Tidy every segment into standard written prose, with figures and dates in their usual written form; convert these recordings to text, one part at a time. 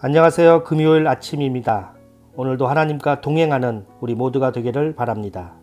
안녕하세요. 금요일 아침입니다. 오늘도 하나님과 동행하는 우리 모두가 되기를 바랍니다.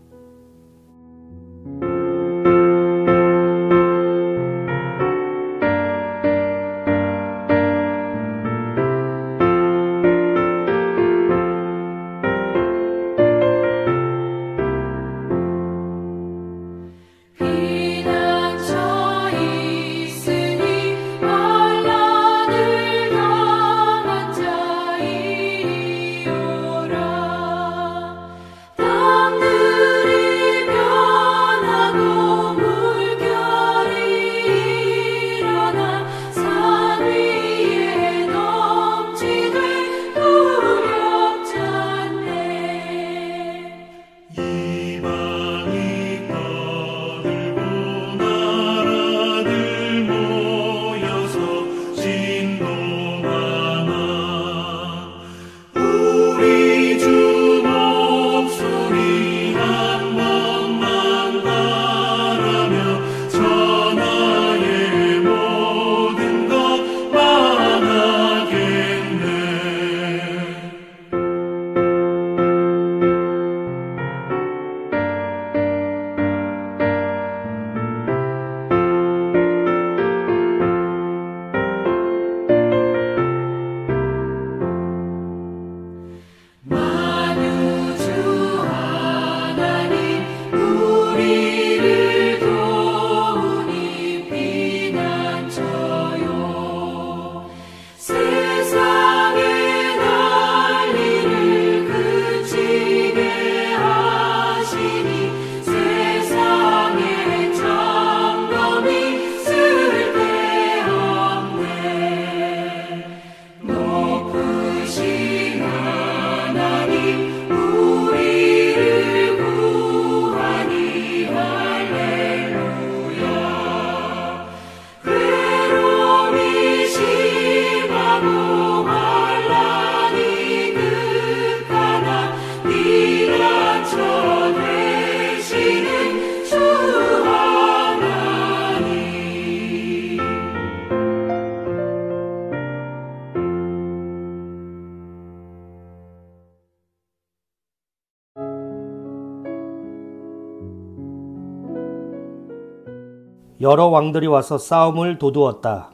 여러 왕들이 와서 싸움을 도두었다.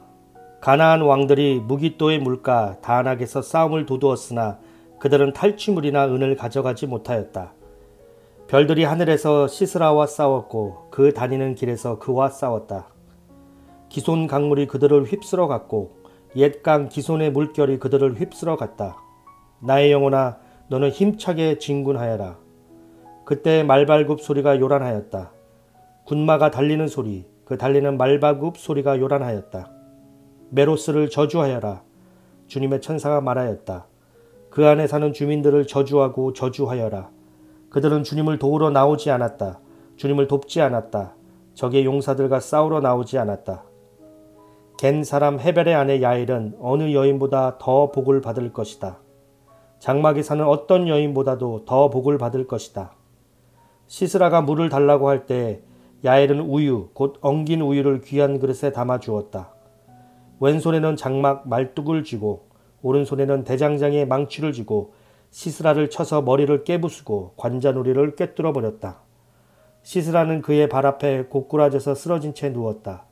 가나안 왕들이 무깃도의 물가 다낙에서 싸움을 도두었으나 그들은 탈취물이나 은을 가져가지 못하였다. 별들이 하늘에서 시스라와 싸웠고 그 다니는 길에서 그와 싸웠다. 기손 강물이 그들을 휩쓸어 갔고 옛 강 기손의 물결이 그들을 휩쓸어 갔다. 나의 영혼아, 너는 힘차게 진군하여라. 그때 말발굽 소리가 요란하였다. 군마가 달리는 소리, 그 달리는 말발굽 소리가 요란하였다. 메로스를 저주하여라. 주님의 천사가 말하였다. 그 안에 사는 주민들을 저주하고 저주하여라. 그들은 주님을 도우러 나오지 않았다. 주님을 돕지 않았다. 적의 용사들과 싸우러 나오지 않았다. 겐 사람 헤벨의 아내 야엘은 어느 여인보다 더 복을 받을 것이다. 장막에 사는 어떤 여인보다도 더 복을 받을 것이다. 시스라가 물을 달라고 할 때 야엘은 우유, 곧 엉긴 우유를 귀한 그릇에 담아 주었다. 왼손에는 장막 말뚝을 쥐고 오른손에는 대장장이의 망치를 쥐고 시스라를 쳐서 머리를 깨부수고 관자놀이를 꿰뚫어 버렸다. 시스라는 그의 발 앞에 고꾸라져서 쓰러진 채 누웠다.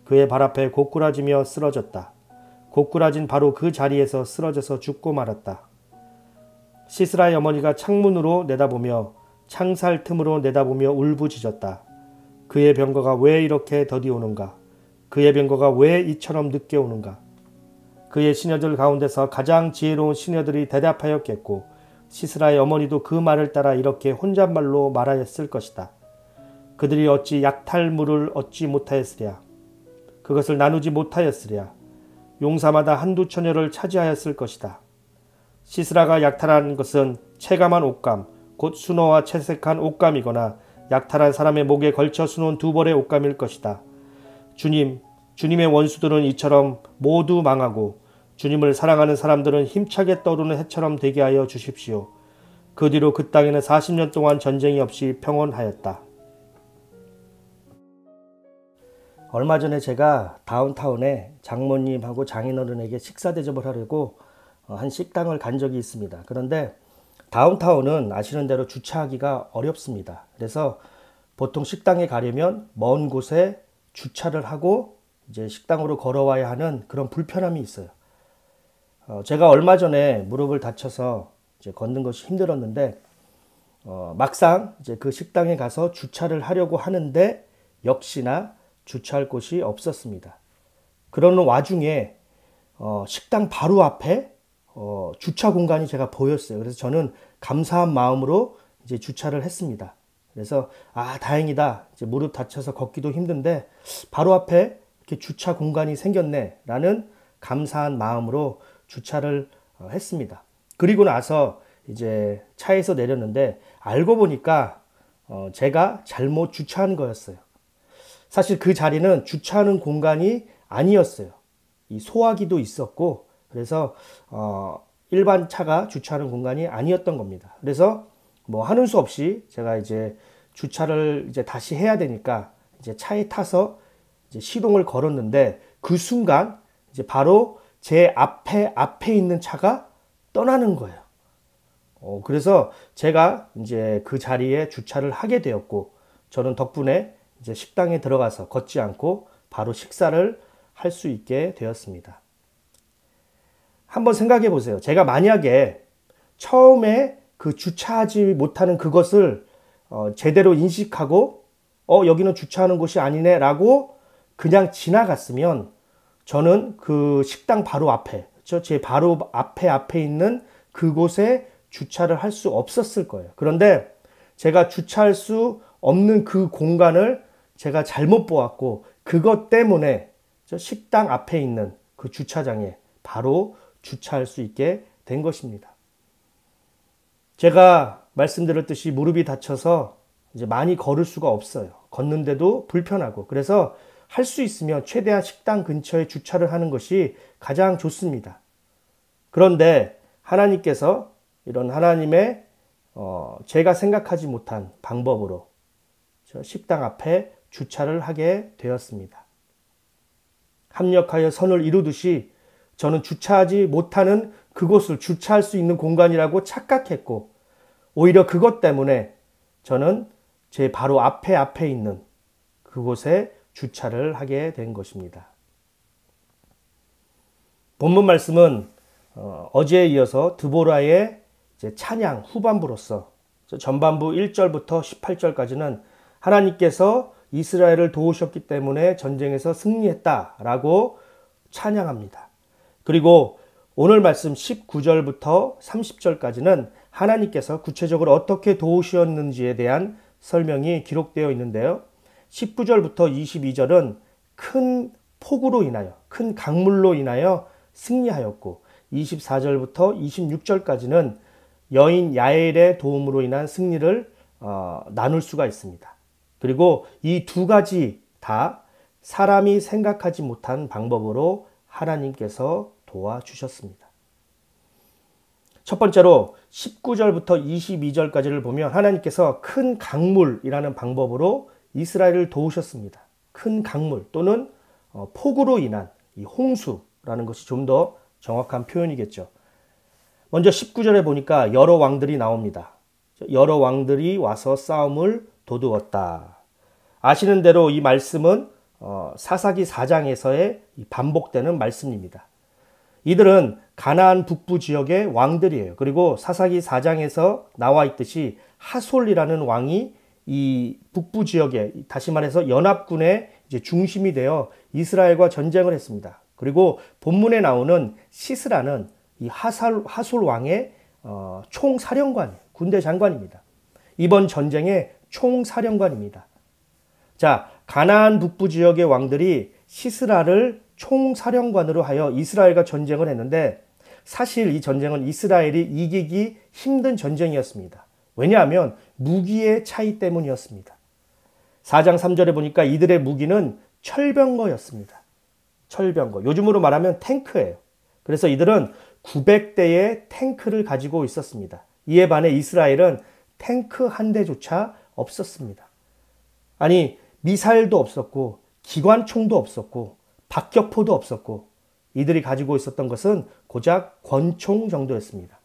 그의 발 앞에 고꾸라지며 쓰러졌다. 고꾸라진 바로 그 자리에서 쓰러져서 죽고 말았다. 시스라의 어머니가 창문으로 내다보며 창살 틈으로 내다보며 울부짖었다. 그의 병거가 왜 이렇게 더디 오는가? 그의 병거가 왜 이처럼 늦게 오는가? 그의 시녀들 가운데서 가장 지혜로운 시녀들이 대답하였겠고 시스라의 어머니도 그 말을 따라 이렇게 혼잣말로 말하였을 것이다. 그들이 어찌 약탈물을 얻지 못하였으랴? 그것을 나누지 못하였으랴? 용사마다 한두 처녀를 차지하였을 것이다. 시스라가 약탈한 것은 체감한 옷감, 곧 순호와 채색한 옷감이거나 약탈한 사람의 목에 걸쳐 수놓은 두 벌의 옷감일 것이다. 주님의 원수들은 이처럼 모두 망하고 주님을 사랑하는 사람들은 힘차게 떠오르는 해처럼 되게 하여 주십시오. 그 뒤로 그 땅에는 40년 동안 전쟁이 없이 평온하였다. 얼마 전에 제가 다운타운에 장모님하고 장인어른에게 식사 대접을 하려고 한 식당을 간 적이 있습니다. 그런데 다운타운은 아시는 대로 주차하기가 어렵습니다. 그래서 보통 식당에 가려면 먼 곳에 주차를 하고 이제 식당으로 걸어와야 하는 그런 불편함이 있어요. 제가 얼마 전에 무릎을 다쳐서 이제 걷는 것이 힘들었는데 막상 이제 그 식당에 가서 주차를 하려고 하는데 역시나 주차할 곳이 없었습니다. 그러는 와중에 식당 바로 앞에 주차 공간이 제가 보였어요. 그래서 저는 감사한 마음으로 이제 주차를 했습니다. 그래서 다행이다. 이제 무릎 다쳐서 걷기도 힘든데 바로 앞에 이렇게 주차 공간이 생겼네라는 감사한 마음으로 주차를 했습니다. 그리고 나서 이제 차에서 내렸는데 알고 보니까 제가 잘못 주차한 거였어요. 사실 그 자리는 주차하는 공간이 아니었어요. 이 소화기도 있었고 그래서 일반 차가 주차하는 공간이 아니었던 겁니다. 그래서 뭐 하는 수 없이 제가 이제 주차를 이제 다시 해야 되니까 이제 차에 타서 이제 시동을 걸었는데 그 순간 이제 바로 제 앞에 있는 차가 떠나는 거예요. 그래서 제가 이제 그 자리에 주차를 하게 되었고 저는 덕분에 이제 식당에 들어가서 걷지 않고 바로 식사를 할 수 있게 되었습니다. 한번 생각해 보세요. 제가 만약에 처음에 그 주차하지 못하는 그것을 제대로 인식하고 여기는 주차하는 곳이 아니네 라고 그냥 지나갔으면 저는 그 식당 바로 앞에 제 바로 앞에 있는 그곳에 주차를 할 수 없었을 거예요. 그런데 제가 주차할 수 없는 그 공간을 제가 잘못 보았고 그것 때문에 저 식당 앞에 있는 그 주차장에 바로 주차할 수 있게 된 것입니다. 제가 말씀드렸듯이 무릎이 다쳐서 이제 많이 걸을 수가 없어요. 걷는데도 불편하고 그래서 할 수 있으면 최대한 식당 근처에 주차를 하는 것이 가장 좋습니다. 그런데 하나님께서 이런 하나님의 제가 생각하지 못한 방법으로 저 식당 앞에 주차를 하게 되었습니다. 합력하여 선을 이루듯이 저는 주차하지 못하는 그곳을 주차할 수 있는 공간이라고 착각했고 오히려 그것 때문에 저는 제 바로 앞에 있는 그곳에 주차를 하게 된 것입니다. 본문 말씀은 어제에 이어서 드보라의 이제 찬양 후반부로서 전반부 1절부터 18절까지는 하나님께서 이스라엘을 도우셨기 때문에 전쟁에서 승리했다라고 찬양합니다. 그리고 오늘 말씀 19절부터 30절까지는 하나님께서 구체적으로 어떻게 도우셨는지에 대한 설명이 기록되어 있는데요. 19절부터 22절은 큰 폭우로 인하여, 큰 강물로 인하여 승리하였고 24절부터 26절까지는 여인 야엘의 도움으로 인한 승리를 나눌 수가 있습니다. 그리고 이 두 가지 다 사람이 생각하지 못한 방법으로 하나님께서 도와주셨습니다. 첫 번째로 19절부터 22절까지를 보면 하나님께서 큰 강물이라는 방법으로 이스라엘을 도우셨습니다. 큰 강물 또는 폭우로 인한 이 홍수라는 것이 좀 더 정확한 표현이겠죠. 먼저 19절에 보니까 여러 왕들이 나옵니다. 여러 왕들이 와서 싸움을 도두었다. 아시는 대로 이 말씀은 사사기 4장에서의 반복되는 말씀입니다. 이들은 가나안 북부 지역의 왕들이에요. 그리고 사사기 4장에서 나와 있듯이 하솔이라는 왕이 이 북부 지역에 다시 말해서 연합군의 이제 중심이 되어 이스라엘과 전쟁을 했습니다. 그리고 본문에 나오는 시스라는 이 하솔 왕의 총사령관, 군대 장관입니다. 이번 전쟁의 총사령관입니다. 자, 가나안 북부 지역의 왕들이 시스라를 총사령관으로 하여 이스라엘과 전쟁을 했는데 사실 이 전쟁은 이스라엘이 이기기 힘든 전쟁이었습니다. 왜냐하면 무기의 차이 때문이었습니다. 4장 3절에 보니까 이들의 무기는 철병거였습니다. 철병거. 요즘으로 말하면 탱크예요. 그래서 이들은 900대의 탱크를 가지고 있었습니다. 이에 반해 이스라엘은 탱크 한 대조차 없었습니다. 아니, 미사일도 없었고 기관총도 없었고 박격포도 없었고 이들이 가지고 있었던 것은 고작 권총 정도였습니다.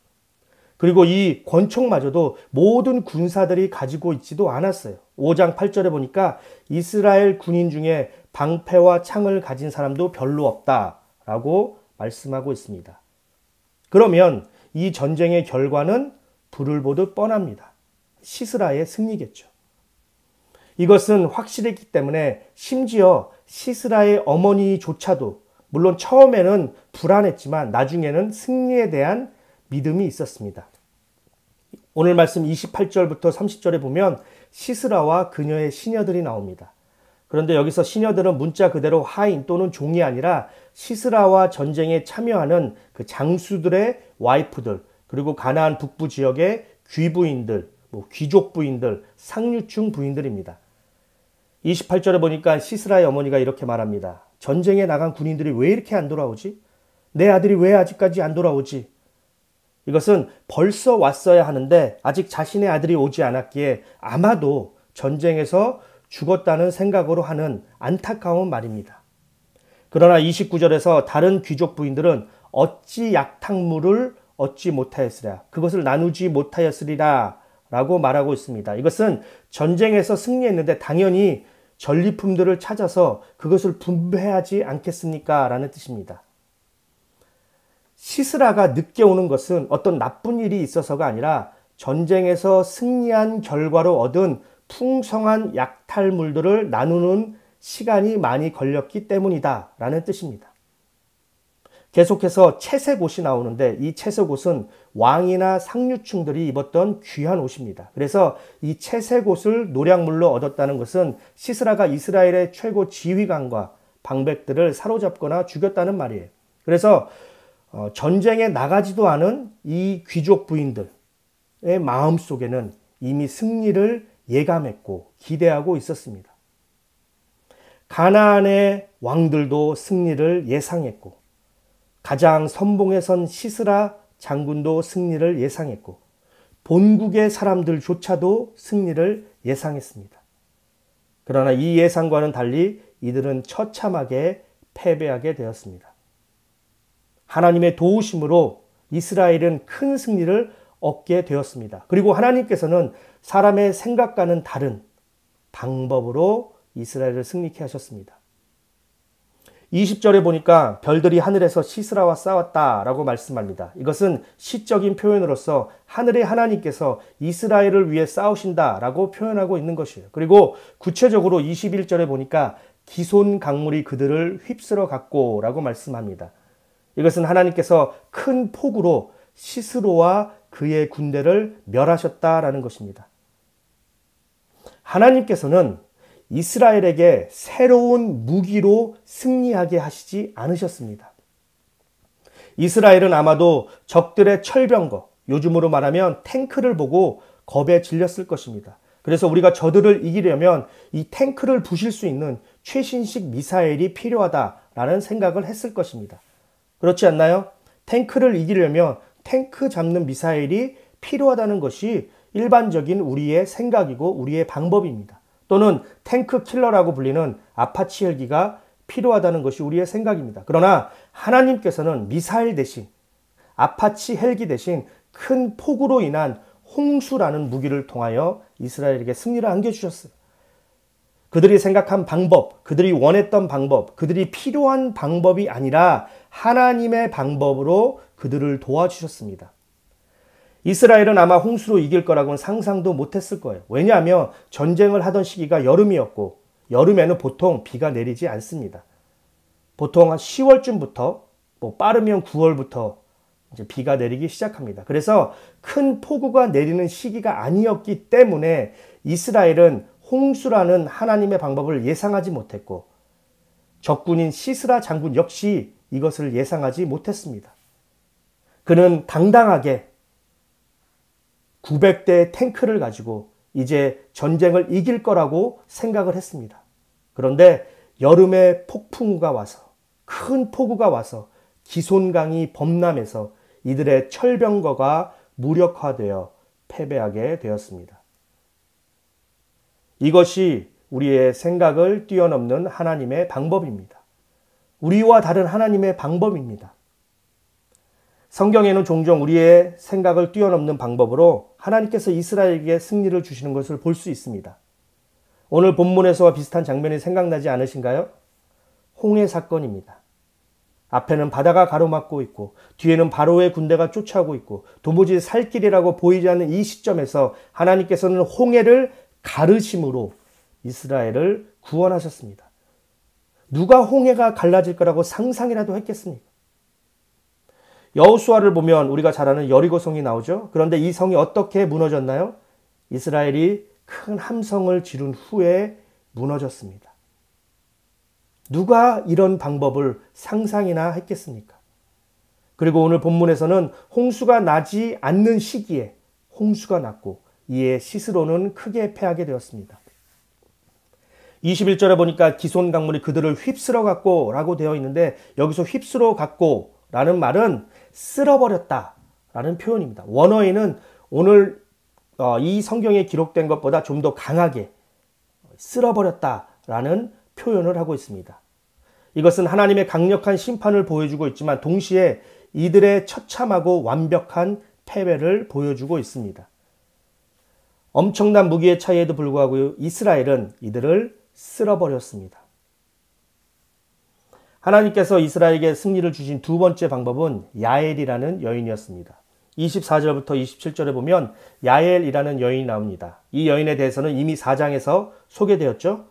그리고 이 권총마저도 모든 군사들이 가지고 있지도 않았어요. 5장 8절에 보니까 이스라엘 군인 중에 방패와 창을 가진 사람도 별로 없다라고 말씀하고 있습니다. 그러면 이 전쟁의 결과는 불을 보듯 뻔합니다. 시스라의 승리겠죠. 이것은 확실했기 때문에 심지어 시스라의 어머니조차도 물론 처음에는 불안했지만 나중에는 승리에 대한 믿음이 있었습니다. 오늘 말씀 28절부터 30절에 보면 시스라와 그녀의 시녀들이 나옵니다. 그런데 여기서 시녀들은 문자 그대로 하인 또는 종이 아니라 시스라와 전쟁에 참여하는 그 장수들의 와이프들, 그리고 가나안 북부 지역의 귀부인들, 귀족 부인들, 상류층 부인들입니다. 28절에 보니까 시스라의 어머니가 이렇게 말합니다. 전쟁에 나간 군인들이 왜 이렇게 안 돌아오지? 내 아들이 왜 아직까지 안 돌아오지? 이것은 벌써 왔어야 하는데 아직 자신의 아들이 오지 않았기에 아마도 전쟁에서 죽었다는 생각으로 하는 안타까운 말입니다. 그러나 29절에서 다른 귀족 부인들은 어찌 약탕물을 얻지 못하였으랴. 그것을 나누지 못하였으리라 라고 말하고 있습니다. 이것은 전쟁에서 승리했는데 당연히 전리품들을 찾아서 그것을 분배하지 않겠습니까? 라는 뜻입니다. 시스라가 늦게 오는 것은 어떤 나쁜 일이 있어서가 아니라 전쟁에서 승리한 결과로 얻은 풍성한 약탈물들을 나누는 시간이 많이 걸렸기 때문이다 라는 뜻입니다. 계속해서 채색 옷이 나오는데 이 채색 옷은 왕이나 상류층들이 입었던 귀한 옷입니다. 그래서 이 채색 옷을 노략물로 얻었다는 것은 시스라가 이스라엘의 최고 지휘관과 방백들을 사로잡거나 죽였다는 말이에요. 그래서 전쟁에 나가지도 않은 이 귀족 부인들의 마음속에는 이미 승리를 예감했고 기대하고 있었습니다. 가나안의 왕들도 승리를 예상했고 가장 선봉에 선 시스라 장군도 승리를 예상했고 본국의 사람들조차도 승리를 예상했습니다. 그러나 이 예상과는 달리 이들은 처참하게 패배하게 되었습니다. 하나님의 도우심으로 이스라엘은 큰 승리를 얻게 되었습니다. 그리고 하나님께서는 사람의 생각과는 다른 방법으로 이스라엘을 승리케 하셨습니다. 20절에 보니까 별들이 하늘에서 시스라와 싸웠다라고 말씀합니다. 이것은 시적인 표현으로서 하늘의 하나님께서 이스라엘을 위해 싸우신다라고 표현하고 있는 것이에요. 그리고 구체적으로 21절에 보니까 기손 강물이 그들을 휩쓸어 갔고라고 말씀합니다. 이것은 하나님께서 큰 폭우로 시스로와 그의 군대를 멸하셨다라는 것입니다. 하나님께서는 이스라엘에게 새로운 무기로 승리하게 하시지 않으셨습니다. 이스라엘은 아마도 적들의 철병거, 요즘으로 말하면 탱크를 보고 겁에 질렸을 것입니다. 그래서 우리가 저들을 이기려면 이 탱크를 부실 수 있는 최신식 미사일이 필요하다라는 생각을 했을 것입니다. 그렇지 않나요? 탱크를 이기려면 탱크 잡는 미사일이 필요하다는 것이 일반적인 우리의 생각이고 우리의 방법입니다. 또는 탱크 킬러라고 불리는 아파치 헬기가 필요하다는 것이 우리의 생각입니다. 그러나 하나님께서는 미사일 대신 아파치 헬기 대신 큰 폭우로 인한 홍수라는 무기를 통하여 이스라엘에게 승리를 안겨주셨어요. 그들이 생각한 방법, 그들이 원했던 방법, 그들이 필요한 방법이 아니라 하나님의 방법으로 그들을 도와주셨습니다. 이스라엘은 아마 홍수로 이길 거라고는 상상도 못했을 거예요. 왜냐하면 전쟁을 하던 시기가 여름이었고 여름에는 보통 비가 내리지 않습니다. 보통 한 10월쯤부터 빠르면 9월부터 이제 비가 내리기 시작합니다. 그래서 큰 폭우가 내리는 시기가 아니었기 때문에 이스라엘은 홍수라는 하나님의 방법을 예상하지 못했고 적군인 시스라 장군 역시 이것을 예상하지 못했습니다. 그는 당당하게 900대의 탱크를 가지고 이제 전쟁을 이길 거라고 생각을 했습니다. 그런데 여름에 폭풍우가 와서 큰 폭우가 와서 기손강이 범람해서 이들의 철병거가 무력화되어 패배하게 되었습니다. 이것이 우리의 생각을 뛰어넘는 하나님의 방법입니다. 우리와 다른 하나님의 방법입니다. 성경에는 종종 우리의 생각을 뛰어넘는 방법으로 하나님께서 이스라엘에게 승리를 주시는 것을 볼 수 있습니다. 오늘 본문에서와 비슷한 장면이 생각나지 않으신가요? 홍해 사건입니다. 앞에는 바다가 가로막고 있고 뒤에는 바로의 군대가 쫓아오고 있고 도무지 살 길이라고 보이지 않는 이 시점에서 하나님께서는 홍해를 가르심으로 이스라엘을 구원하셨습니다. 누가 홍해가 갈라질 거라고 상상이라도 했겠습니까? 여호수아를 보면 우리가 잘 아는 여리고성이 나오죠. 그런데 이 성이 어떻게 무너졌나요? 이스라엘이 큰 함성을 지른 후에 무너졌습니다. 누가 이런 방법을 상상이나 했겠습니까? 그리고 오늘 본문에서는 홍수가 나지 않는 시기에 홍수가 났고 이에 시스로는 크게 패하게 되었습니다. 21절에 보니까 기손 강물이 그들을 휩쓸어 갔고 라고 되어 있는데 여기서 휩쓸어 갔고 라는 말은 쓸어버렸다 라는 표현입니다. 원어에는 오늘 이 성경에 기록된 것보다 좀 더 강하게 쓸어버렸다 라는 표현을 하고 있습니다. 이것은 하나님의 강력한 심판을 보여주고 있지만 동시에 이들의 처참하고 완벽한 패배를 보여주고 있습니다. 엄청난 무기의 차이에도 불구하고 이스라엘은 이들을 쓸어버렸습니다. 하나님께서 이스라엘에게 승리를 주신 두 번째 방법은 야엘이라는 여인이었습니다. 24절부터 27절에 보면 야엘이라는 여인이 나옵니다. 이 여인에 대해서는 이미 4장에서 소개되었죠.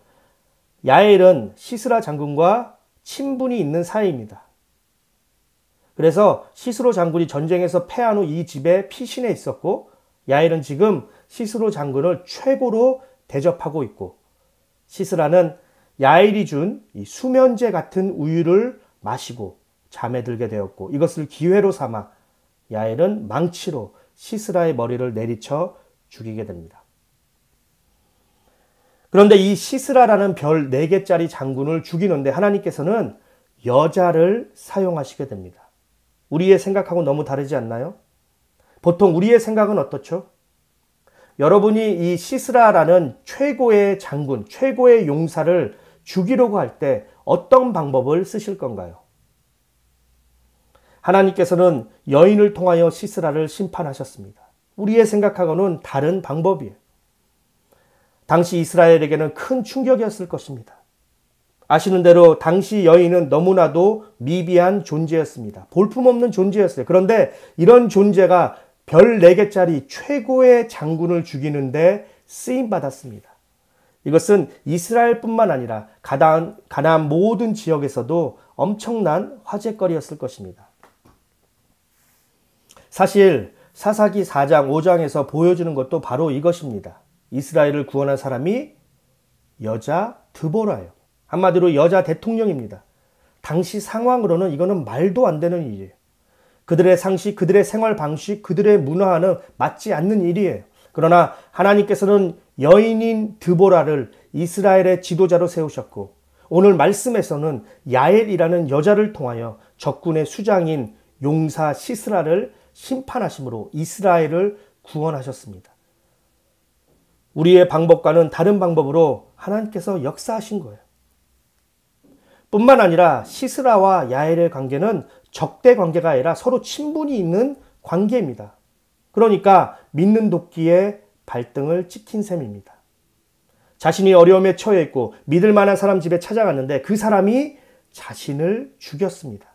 야엘은 시스라 장군과 친분이 있는 사이입니다. 그래서 시스로 장군이 전쟁에서 패한 후 이 집에 피신해 있었고 야엘은 지금 시스로 장군을 최고로 대접하고 있고 시스라는 야엘이 준 이 수면제 같은 우유를 마시고 잠에 들게 되었고 이것을 기회로 삼아 야엘은 망치로 시스라의 머리를 내리쳐 죽이게 됩니다. 그런데 이 시스라라는 별 4개짜리 장군을 죽이는데 하나님께서는 여자를 사용하시게 됩니다. 우리의 생각하고 너무 다르지 않나요? 보통 우리의 생각은 어떻죠? 여러분이 이 시스라라는 최고의 장군, 최고의 용사를 죽이려고 할 때 어떤 방법을 쓰실 건가요? 하나님께서는 여인을 통하여 시스라를 심판하셨습니다. 우리의 생각하고는 다른 방법이에요. 당시 이스라엘에게는 큰 충격이었을 것입니다. 아시는 대로 당시 여인은 너무나도 미비한 존재였습니다. 볼품없는 존재였어요. 그런데 이런 존재가 별 4개짜리 최고의 장군을 죽이는데 쓰임받았습니다. 이것은 이스라엘뿐만 아니라 가나안 모든 지역에서도 엄청난 화제거리였을 것입니다. 사실 사사기 4장, 5장에서 보여주는 것도 바로 이것입니다. 이스라엘을 구원한 사람이 여자 드보라예요. 한마디로 여자 대통령입니다. 당시 상황으로는 이거는 말도 안 되는 일이에요. 그들의 상식, 그들의 생활 방식, 그들의 문화와는 맞지 않는 일이에요. 그러나 하나님께서는 여인인 드보라를 이스라엘의 지도자로 세우셨고 오늘 말씀에서는 야엘이라는 여자를 통하여 적군의 수장인 용사 시스라를 심판하심으로 이스라엘을 구원하셨습니다. 우리의 방법과는 다른 방법으로 하나님께서 역사하신 거예요. 뿐만 아니라 시스라와 야엘의 관계는 적대 관계가 아니라 서로 친분이 있는 관계입니다. 그러니까 믿는 도끼의 발등을 찍힌 셈입니다. 자신이 어려움에 처해 있고 믿을 만한 사람 집에 찾아갔는데 그 사람이 자신을 죽였습니다.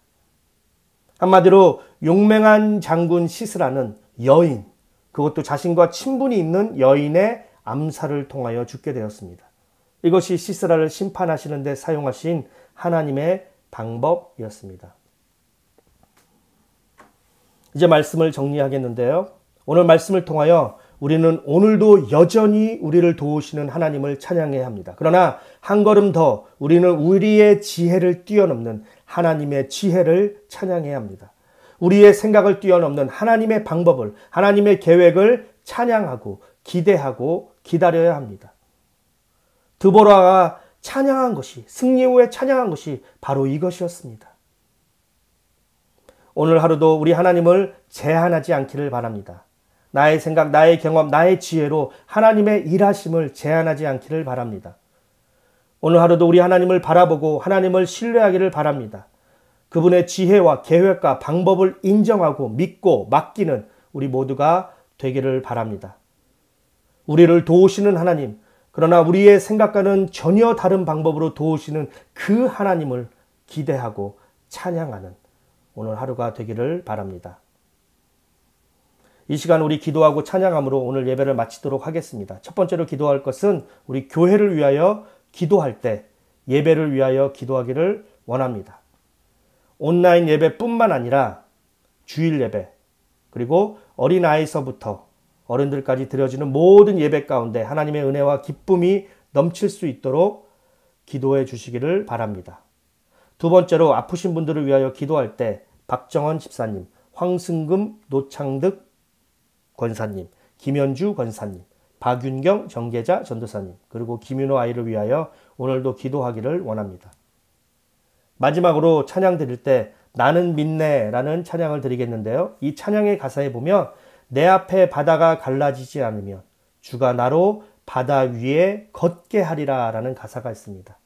한마디로 용맹한 장군 시스라는 여인, 그것도 자신과 친분이 있는 여인의 암살을 통하여 죽게 되었습니다. 이것이 시스라를 심판하시는 데 사용하신 하나님의 방법이었습니다. 이제 말씀을 정리하겠는데요. 오늘 말씀을 통하여 우리는 오늘도 여전히 우리를 도우시는 하나님을 찬양해야 합니다. 그러나 한 걸음 더 우리는 우리의 지혜를 뛰어넘는 하나님의 지혜를 찬양해야 합니다. 우리의 생각을 뛰어넘는 하나님의 방법을, 하나님의 계획을 찬양하고 기대하고 기다려야 합니다. 드보라가 찬양한 것이, 승리 후에 찬양한 것이 바로 이것이었습니다. 오늘 하루도 우리 하나님을 제한하지 않기를 바랍니다. 나의 생각, 나의 경험, 나의 지혜로 하나님의 일하심을 제한하지 않기를 바랍니다. 오늘 하루도 우리 하나님을 바라보고 하나님을 신뢰하기를 바랍니다. 그분의 지혜와 계획과 방법을 인정하고 믿고 맡기는 우리 모두가 되기를 바랍니다. 우리를 도우시는 하나님, 그러나 우리의 생각과는 전혀 다른 방법으로 도우시는 그 하나님을 기대하고 찬양하는 오늘 하루가 되기를 바랍니다. 이 시간 우리 기도하고 찬양함으로 오늘 예배를 마치도록 하겠습니다. 첫 번째로 기도할 것은 우리 교회를 위하여 기도할 때 예배를 위하여 기도하기를 원합니다. 온라인 예배뿐만 아니라 주일 예배, 그리고 어린아이서부터 어른들까지 드려지는 모든 예배 가운데 하나님의 은혜와 기쁨이 넘칠 수 있도록 기도해 주시기를 바랍니다. 두 번째로 아프신 분들을 위하여 기도할 때 박정원 집사님, 황승금, 노창득 권사님, 김현주 권사님, 박윤경 정계자 전도사님, 그리고 김윤호 아이를 위하여 오늘도 기도하기를 원합니다. 마지막으로 찬양 드릴 때 나는 믿네라는 찬양을 드리겠는데요. 이 찬양의 가사에 보면 내 앞에 바다가 갈라지지 않으면 주가 나로 바다 위에 걷게 하리라 라는 가사가 있습니다.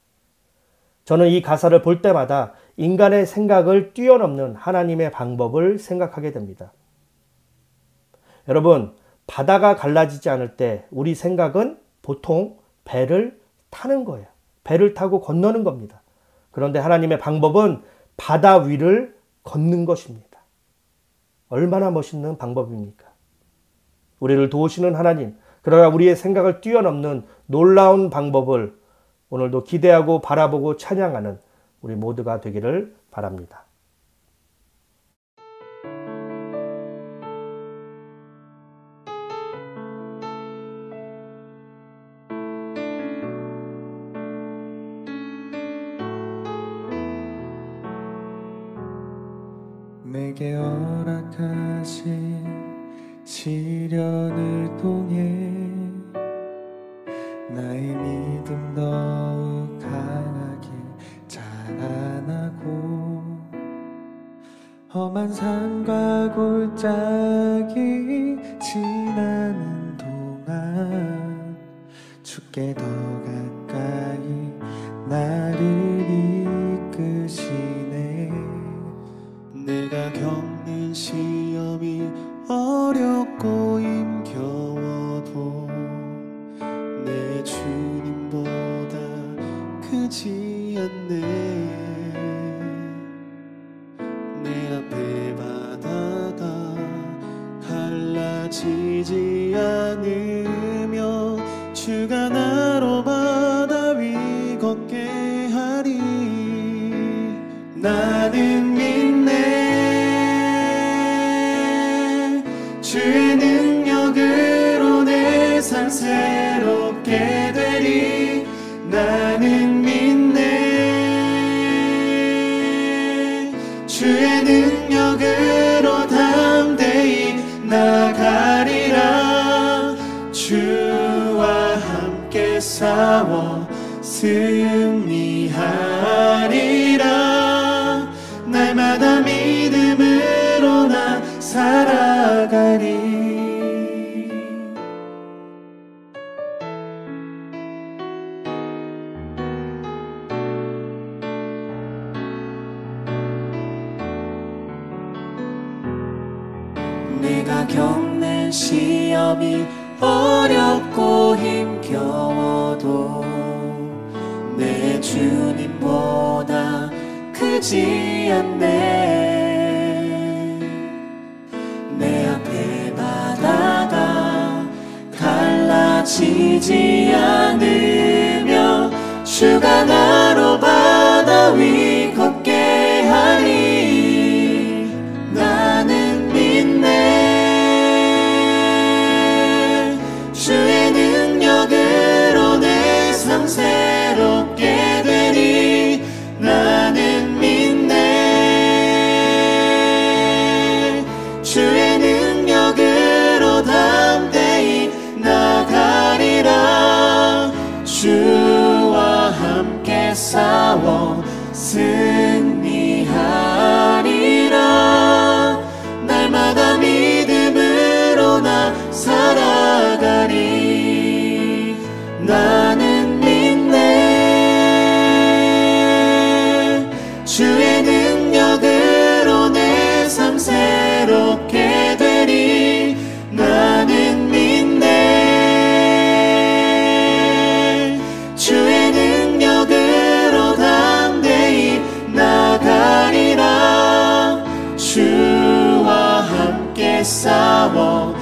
저는 이 가사를 볼 때마다 인간의 생각을 뛰어넘는 하나님의 방법을 생각하게 됩니다. 여러분, 바다가 갈라지지 않을 때 우리 생각은 보통 배를 타는 거예요. 배를 타고 건너는 겁니다. 그런데 하나님의 방법은 바다 위를 걷는 것입니다. 얼마나 멋있는 방법입니까? 우리를 도우시는 하나님, 그러나 우리의 생각을 뛰어넘는 놀라운 방법을 오늘도 기대하고 바라보고 찬양하는 우리 모두가 되기를 바랍니다. 내게 허락하신 시련을 통해 나의 믿음 더욱 강하게 자라나고 험한 산과 골짜기 지나는 동안 주께 더 가까이 나를 이끄시네. 내가 겪는 시험이 어렵고 힘겨워도 내 주님보다 크지 않네. 내 앞에 바다가 갈라지지 않으며 주가 나로 바다 위 걷게 하리. 나는 주의 능력으로 내 삶 새롭게 되리. 나는 믿네. 주의 능력으로 담대히 나가리라. 주와 함께 싸워 승리하리라. 날마다 믿음으로 나 살아가리. 내가 겪는 시험이 어렵고 힘겨워도 내 주님보다 크지 않네. 내 앞에 바다가 갈라지지 않으며 주가 나로 바다 위 걷게 하리. 나는 믿네. 주의 능력으로 내 삶 새롭게 되리. 나는 믿네. 주의 능력으로 담대히 나가리라. 주와 함께 싸워 승리하리라. 날마다 믿음으로 나 살아가리. 나는 믿네. 주의 능력 싸워